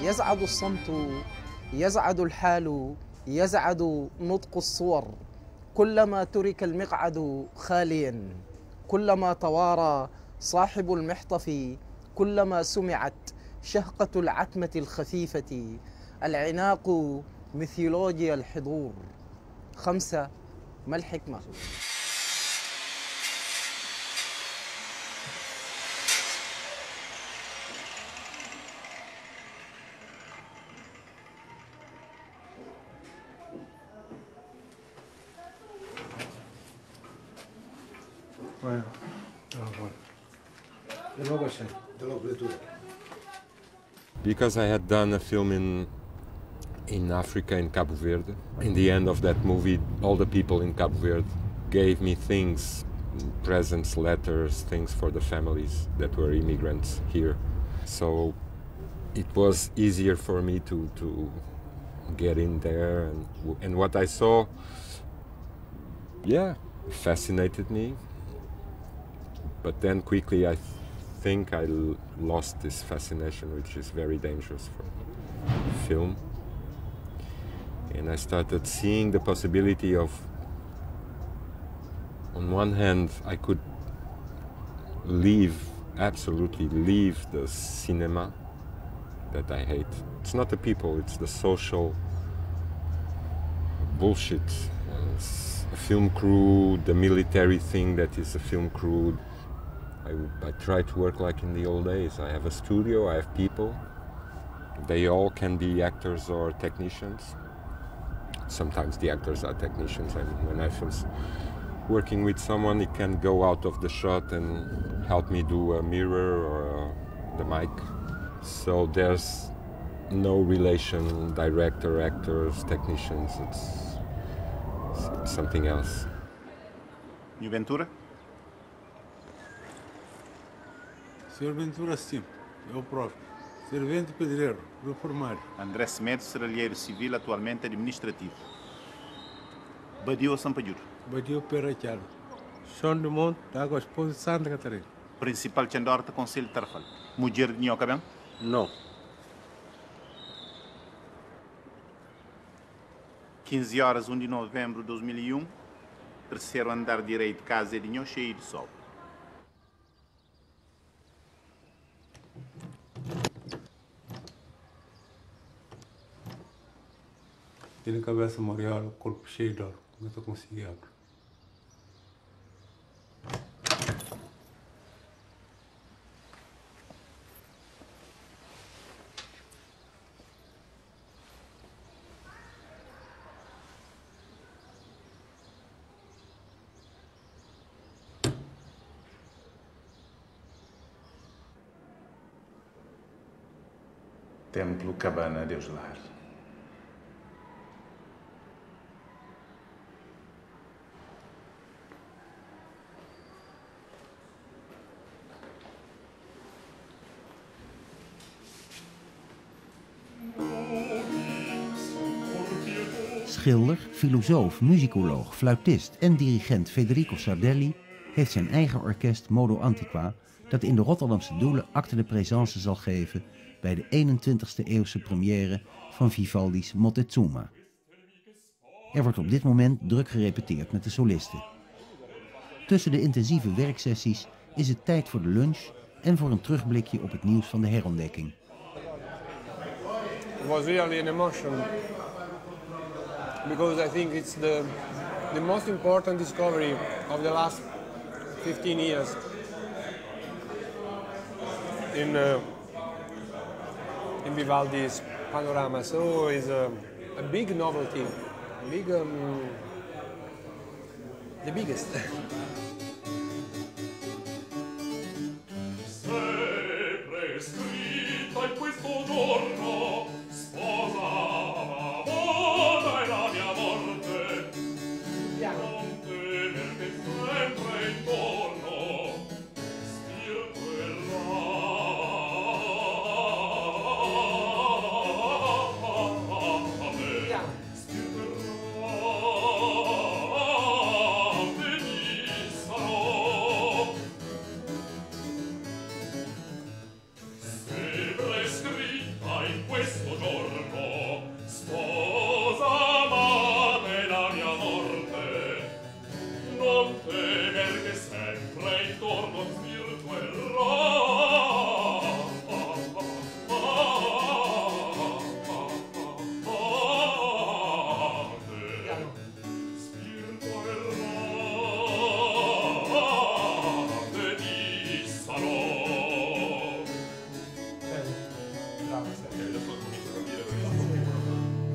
يزعد الصمت، يزعد الحال، يزعد نطق الصور، كلما ترك المقعد خاليا، كلما توارى صاحب المحطف، كلما سمعت شهقة العتمة الخفيفة، العناق ميثولوجيا الحضور. 5. ما الحكمة؟ Because I had done a film in Africa, in Cabo Verde. In the end of that movie, all the people in Cabo Verde gave me things, presents, letters, things for the families that were immigrants here. So it was easier for me to get in there, and what I saw, yeah, fascinated me. But then quickly I think I lost this fascination, which is very dangerous for film. And I started seeing the possibility of, on one hand, I could absolutely leave the cinema that I hate. It's not the people, it's the social bullshit. It's a film crew, the military thing that is a film crew. I try to work like in the old days. I have a studio, I have people. They all can be actors or technicians. Sometimes the actors are technicians, and when I was working with someone, he can go out of the shot and help me do a mirror or the mic. So there's no relation, director, actors, technicians, it's something else. New Ventura? Senhor Ventura, sim, eu próprio. Servente pedreiro, reformário. André Semedo, serralheiro civil, atualmente administrativo. Badio Sampaio. Badio Perrachado. Chão do Monte, Água Esposa de Santa Catarina. Principal Chandorta, Conselho de Tarfal. Mulher de Nhoca, bem? Não. 15 horas, 1 de novembro de 2001. Terceiro andar direito, casa de Nho, cheio de sol. Tem cabeça maior, corpo cheio de ouro. Não estou conseguindo abrir. Templo Cabana Deus Lar. Schilder, filosoof, muzikoloog, fluitist en dirigent Federico Sardelli heeft zijn eigen orkest Modo Antiqua dat in de Rotterdamse Doelen acte de présence zal geven bij de 21e eeuwse première van Vivaldi's Moctezuma. Er wordt op dit moment druk gerepeteerd met de solisten. Tussen de intensieve werksessies is het tijd voor de lunch en voor een terugblikje op het nieuws van de herontdekking. It was really an emotion because I think it's the most important discovery of the last 15 years in Vivaldi's panorama. So it's a big novelty, the biggest. Questo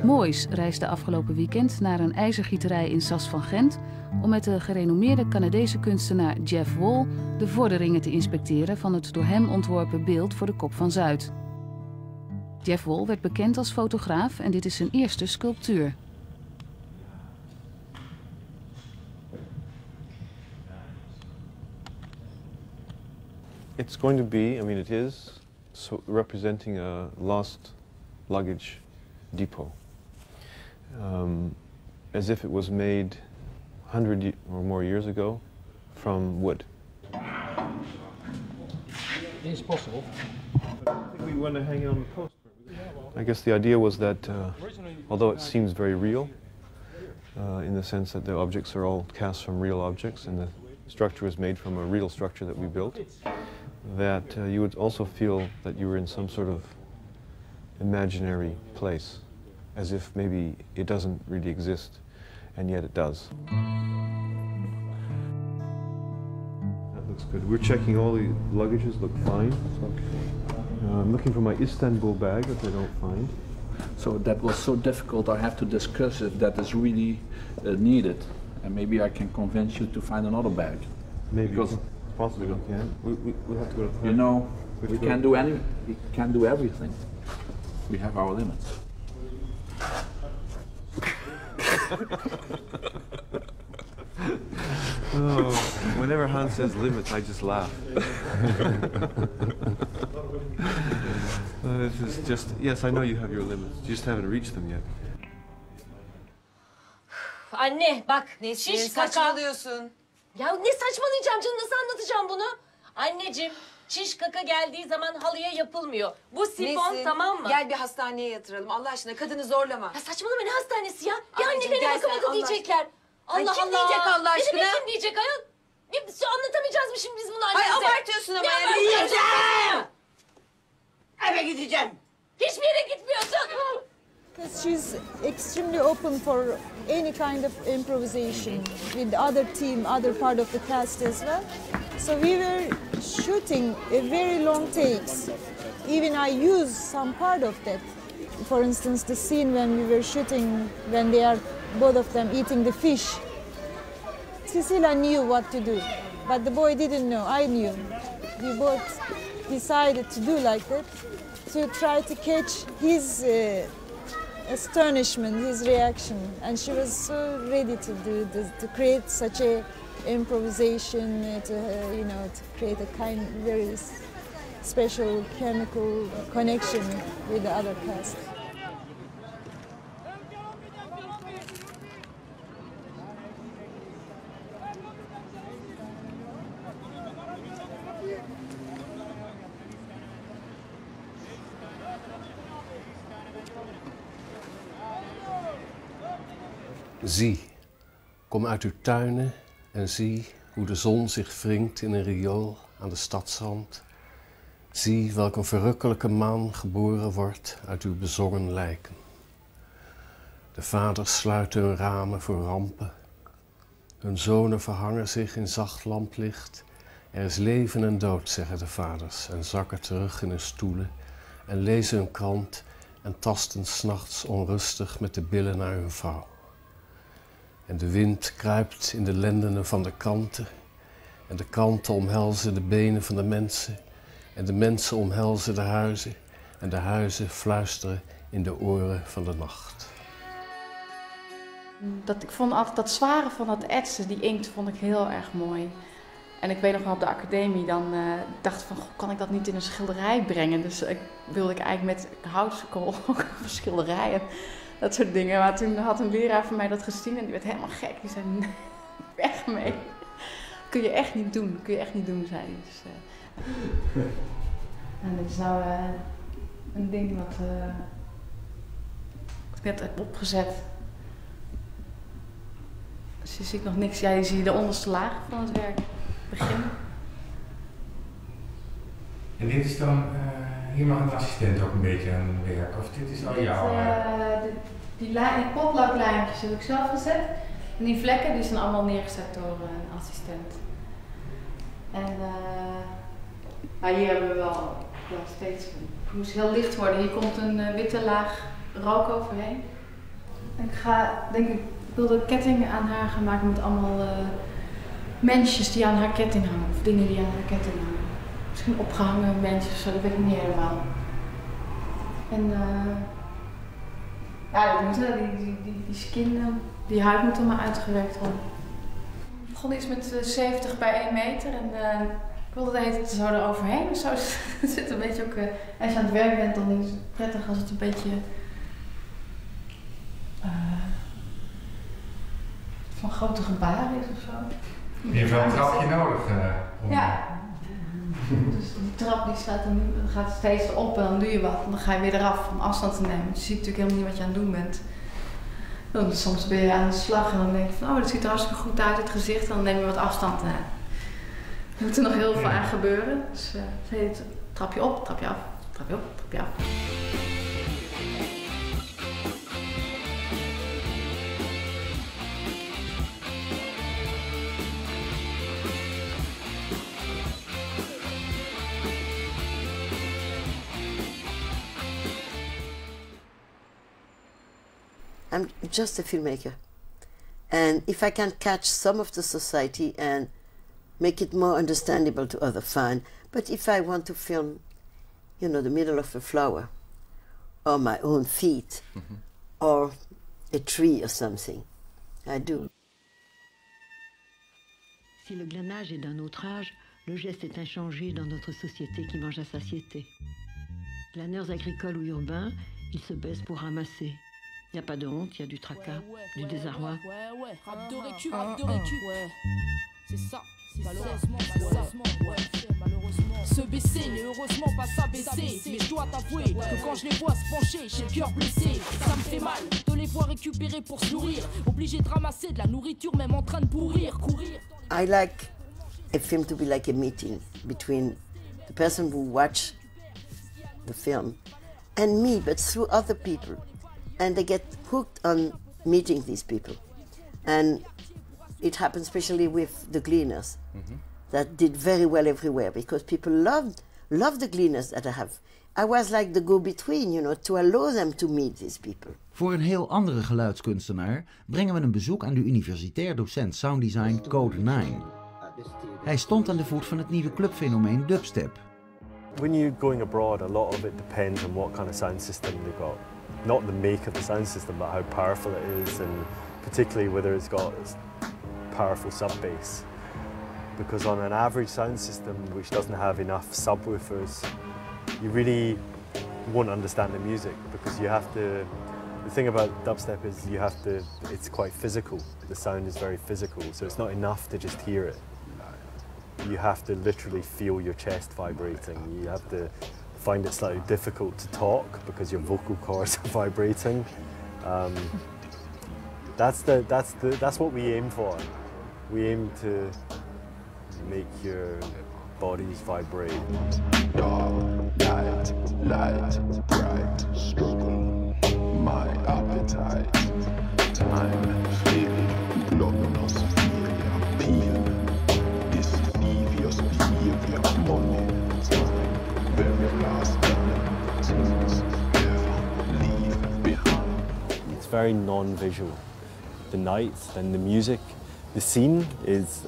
MOOIS reisde afgelopen weekend naar een ijzergieterij in Sas van Gent om met de gerenommeerde Canadese kunstenaar Jack Wouterse de vorderingen te inspecteren van het door hem ontworpen beeld voor de Kop van Zuid. Jack Wouterse werd bekend als fotograaf en dit is zijn eerste sculptuur. It's going to be, I mean it is, representing a lost luggage depot. As if it was made 100 or more years ago from wood. It's possible. I think we want to hang it on the post. I guess the idea was that, although it seems very real, in the sense that the objects are all cast from real objects and the structure is made from a real structure that we built, that you would also feel that you were in some sort of imaginary place, as if maybe it doesn't really exist, and yet it does. That looks good. We're checking all the luggages, look fine. I'm looking for my Istanbul bag that I don't find. So that was so difficult, I have to discuss if that is really needed. And maybe I can convince you to find another bag. Maybe. Because possibly we can. We'll have to go to you know, we can't do everything. We have our limits. Oh, whenever Hans says limits, I just laugh. This is just, yes, I know you have your limits. You just haven't reached them yet. Anne bak, şiş kaka. Saçmalıyorsun. Ya ne saçmalayacağım canım, nasıl anlatacağım bunu? Anneciğim, şiş kaka geldiği zaman halıya yapılmıyor. Bu sifon, Nesin? tamam mı? Gel bir hastaneye yatıralım. Allah aşkına kadını zorlama. Ya saçmalama, ne hastanesi ya? Ya Anneciğim, anne beni gel sen, bakamadı Allah diyecekler. Ay, Allah kim Allah. diyecek Allah aşkına? Ne demek kim diyecek ayol? Anlatamayacağız mı şimdi biz bunu annemize? Ay abartıyorsun ama Ne ya. abartıyorsun? Eve gideceğim. Hiçbir yere gitmiyorsun. Because she's extremely open for any kind of improvisation with the other team, other part of the cast as well. So we were shooting a very long takes. Even I used some part of that. For instance, the scene when we were shooting, when they are both of them eating the fish. Cecilia knew what to do, but the boy didn't know. I knew. We both decided to do like that, to try to catch his astonishment, his reaction, and she was so ready to do this, to create such a improvisation, to create a very special chemical connection with the other cast. Zie, kom uit uw tuinen en zie hoe de zon zich wringt in een riool aan de stadsrand. Zie welk een verrukkelijke man geboren wordt uit uw bezongen lijken. De vaders sluiten hun ramen voor rampen. Hun zonen verhangen zich in zacht lamplicht. Er is leven en dood, zeggen de vaders, en zakken terug in hun stoelen en lezen hun krant en tasten 's nachts onrustig met de billen naar hun vrouw. En de wind kruipt in de lendenen van de kanten en de kanten omhelzen de benen van de mensen en de mensen omhelzen de huizen en de huizen fluisteren in de oren van de nacht. Ik vond altijd dat zware van dat etsen, die inkt, vond ik heel erg mooi. En ik weet nog wel op de academie, dan dacht ik van, goh, kan ik dat niet in een schilderij brengen? Dus wilde ik eigenlijk met houtskool ook een schilderij en dat soort dingen. Maar toen had een leraar van mij dat gezien en die werd helemaal gek. Die zei, nee, weg mee. Kun je echt niet doen, zei hij. Dus, en dit is nou een ding wat ik net heb opgezet. Dus je ziet nog niks. Ja, je ziet de onderste laag van het werk beginnen. En dit is dan, hier mag een assistent ook een beetje aan werken, of dit is al jouw... Die potloodlijntjes heb ik zelf gezet. En die vlekken die zijn allemaal neergezet door een assistent. En hier hebben we wel Ja, steeds. Het moest heel licht worden. Hier komt een witte laag rook overheen. En ik wilde een ketting aan haar gaan maken met allemaal mensjes die aan haar ketting hangen. Of dingen die aan haar ketting hangen. Misschien opgehangen mensjes of zo, dat weet ik niet helemaal. En ja, die skin, die huid moet allemaal uitgewerkt worden. Ik begon iets met 70 bij 1 meter en ik wilde de hele tijd zo eroverheen of zo. Het zit een beetje ook, als je aan het werk bent, dan is het prettig als het een beetje van grote gebaren is of zo. Je hebt wel een trapje nodig. Ja. Dus die trap die gaat steeds op en dan doe je wat en dan ga je weer eraf om afstand te nemen. Je ziet natuurlijk helemaal niet wat je aan het doen bent. Dan, soms ben je aan de slag en dan denk je van oh, dat ziet er hartstikke goed uit, het gezicht, en dan neem je wat afstand. Er moet er nog heel veel aan gebeuren. Dus trapje op, trapje af, trapje op, trapje af. I'm just a filmmaker. And if I can catch some of the society and make it more understandable to others, fine. But if I want to film, you know, the middle of a flower, or my own feet, or a tree or something, I do. Si le glanage est d'un autre âge, le geste est inchangé dans notre société qui mange à satiété. Glaneurs agricoles ou urbains, ils se baissent pour ramasser. Il n'y a pas de honte, il y a du tracas, du désarroi. Ouais, rap de récup, ouais. C'est ça, malheureusement. Se baisser n'est heureusement pas s'abaisser. Mais je dois t'avouer que quand je les vois se pencher, j'ai le cœur blessé. Ça me fait mal de les voir récupérer pour se nourrir. Obligé de ramasser de la nourriture même en train de pourrir, courir. I like a film to be like a meeting between the person who watch the film and me, but through other people. And they get hooked on meeting these people. And it happened especially with the gleaners. That did very well everywhere because people loved the gleaners that I have. I was like the go-between, you know, to allow them to meet these people. Voor een heel andere geluidskunstenaar brengen we een bezoek aan de universitair docent sounddesign Code 9. Hij stond aan de voet van het nieuwe clubfenomeen dubstep. When you're going abroad, a lot of it depends on what kind of sound system they've got. Not the make of the sound system, but how powerful it is, and particularly whether it's got powerful sub-bass. Because on an average sound system which doesn't have enough subwoofers, you really won't understand the music, because you have to, the thing about dubstep is it's quite physical. The sound is very physical, so it's not enough to just hear it. You have to literally feel your chest vibrating. You have to find it slightly difficult to talk because your vocal cords are vibrating. That's what we aim for. We aim to make your bodies vibrate. Dark, night, light, bright, struggle, my appetite. Time, feeling, glorious fear, peel. This devious behavior, money, time, very last things ever leave behind. It's very non-visual. The nights and the music, the scene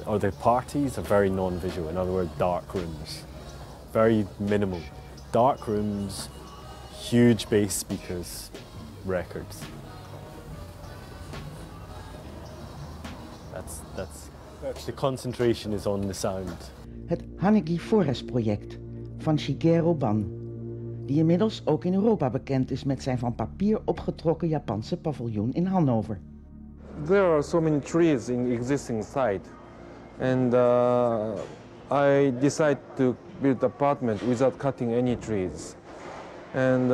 or the parties are very non-visual. In other words, dark rooms, very minimal. Dark rooms, huge bass speakers, records. The concentration is on the sound. Het Hanegi Forest project van Shigeru Ban, die inmiddels ook in Europa bekend is met zijn van papier opgetrokken Japanse paviljoen in Hannover. There are so many trees in the existing site, and I decided to build an apartment without cutting any trees. And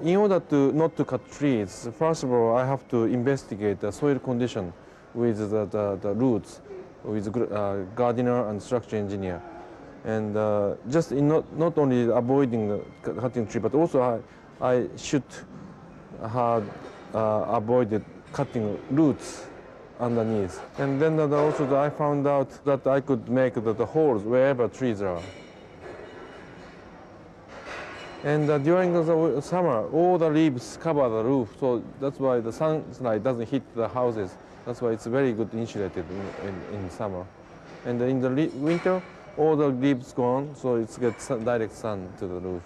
in order not to cut trees, first of all, I have to investigate the soil condition with the roots, with gardener and structure engineer. And just in not only avoiding cutting tree, but also I should have avoided cutting roots underneath. And then also I found out that I could make the holes wherever trees are. And during the summer, all the leaves cover the roof, so that's why the sunlight doesn't hit the houses. That's why it's very good insulated in summer. And in the winter, all the leaves gone, so it gets direct sun to the roof.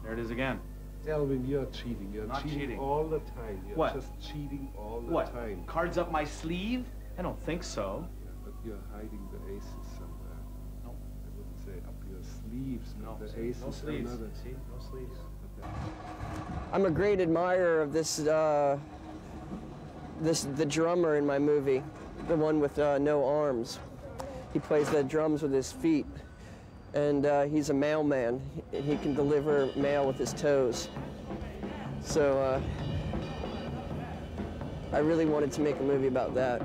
There it is again. Elvin, you're cheating. You're Not cheating all the time. You're what? just cheating all the what? time. Cards up my sleeve? I don't think so. But you're hiding the aces somewhere. No. I wouldn't say up your sleeves, No, but the aces no sleeves. are another. See, no sleeves. I'm a great admirer of the drummer in my movie, the one with no arms. He plays the drums with his feet, and he's a mailman. He can deliver mail with his toes. So I really wanted to make a movie about that.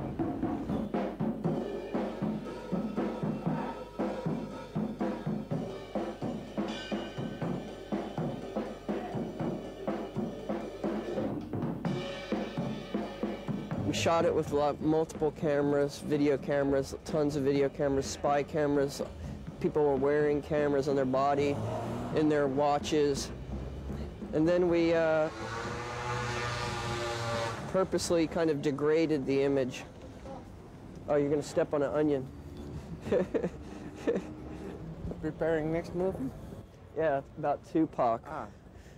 We shot it with multiple cameras, video cameras, tons of video cameras, spy cameras. People were wearing cameras on their body, in their watches. And then we purposely kind of degraded the image. Oh, you're going to step on an onion. Preparing next movie? Yeah, about Tupac. Ah.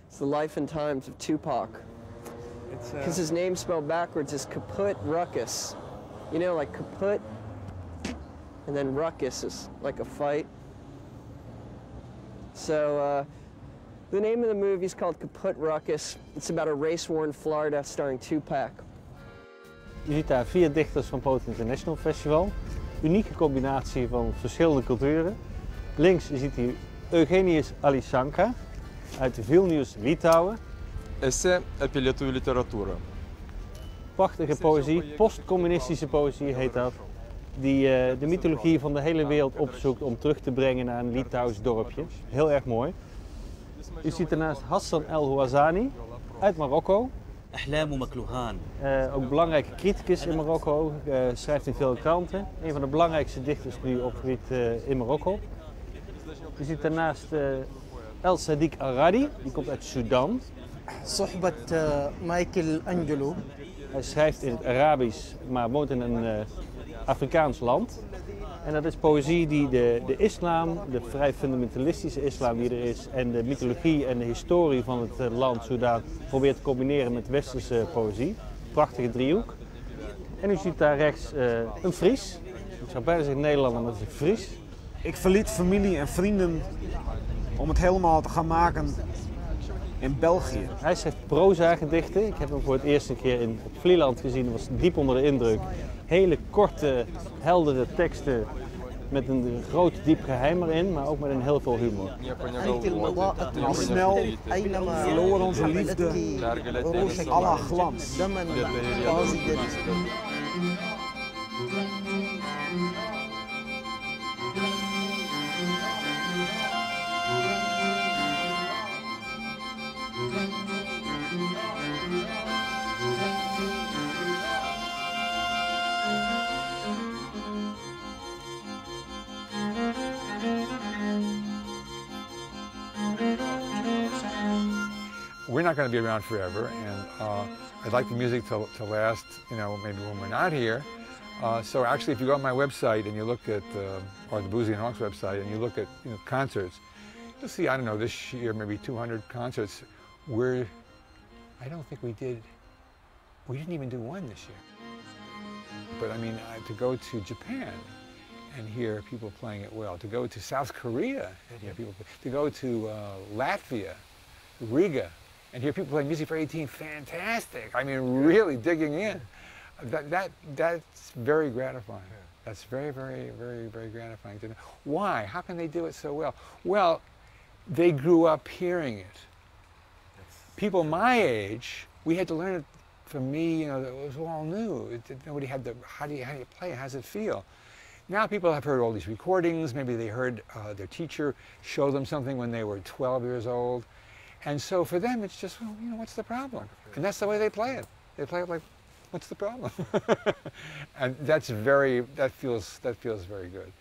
It's the life and times of Tupac. Because his name spelled backwards is Kaput Ruckus. You know, like kaput, and then ruckus is like a fight. So the name of the movie is called Kaput Ruckus. It's about a race-worn Florida starring Tupac. Je ziet daar 4 dichters van Poot International Festival. Unieke combinatie van verschillende culturen. Links ziet u Eugenius Alisanka uit Vilnius, Litouwen. Esse apie lietuvių literatūrą. Prachtige poëzie, postcommunistische poëzie heet dat. Die de mythologie van de hele wereld opzoekt om terug te brengen naar een Litouws dorpje. Heel erg mooi. U ziet daarnaast Hassan El Houazani uit Marokko. Ook belangrijke criticus in Marokko, schrijft in veel kranten. Een van de belangrijkste dichters die opgebied in Marokko. U ziet daarnaast El Sadiq Aradi, die komt uit Sudan. Michael Angelo. Hij schrijft in het Arabisch, maar woont in een Afrikaans land. En dat is poëzie die de islam, de vrij fundamentalistische islam die er is, en de mythologie en de historie van het land Sudan probeert te combineren met westerse poëzie. Prachtige driehoek. En u ziet daar rechts een Fries. Ik zou bijna zeggen Nederlander, maar dat is een Fries. Ik verliet familie en vrienden om het helemaal te gaan maken in België. Hij schrijft proza gedichten. Ik heb hem voor het eerst een keer in het Vlieland gezien. Dat was diep onder de indruk. Hele korte, heldere teksten met een groot diep geheim erin, maar ook met een heel veel humor. Al snel verloor onze liefde alle glans. We're not going to be around forever, and I'd like the music to last, you know, maybe when we're not here. So actually, if you go on my website and you look at, or the Boozy and Hawks website, and you look at, you know, concerts, you'll see, I don't know, this year maybe 200 concerts. I don't think we didn't even do one this year. But I mean, to go to Japan and hear people playing it well, to go to South Korea and hear people play, to go to Latvia, Riga, and hear people play music for 18, fantastic. I mean, really digging in. That's very gratifying. That's very, very, very, very gratifying to know. Why? How can they do it so well? Well, they grew up hearing it. People my age, we had to learn it. For me, you know, it was all new. Nobody had the, how do you play it? How does it feel? Now people have heard all these recordings. Maybe they heard their teacher show them something when they were 12 years old. And so for them, it's just, well, you know, what's the problem? And that's the way they play it. They play it like, what's the problem? And that feels very good.